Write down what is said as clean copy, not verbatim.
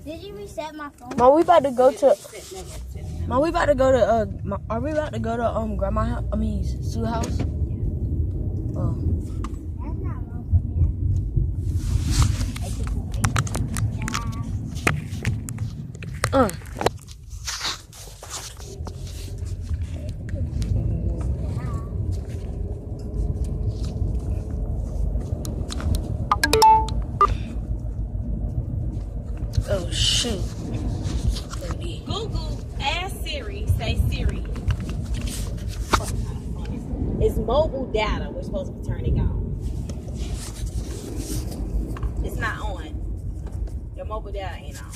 Did you reset my phone? Mom, we about to go to. Mom, we about to go to. Are we about to go to grandma house? I mean, Sue's house. Oh. That's not wrong from here. Oh shoot. Google, ask Siri, say Siri. It's mobile data. We're supposed to be turning on. It's not on. Your mobile data ain't on.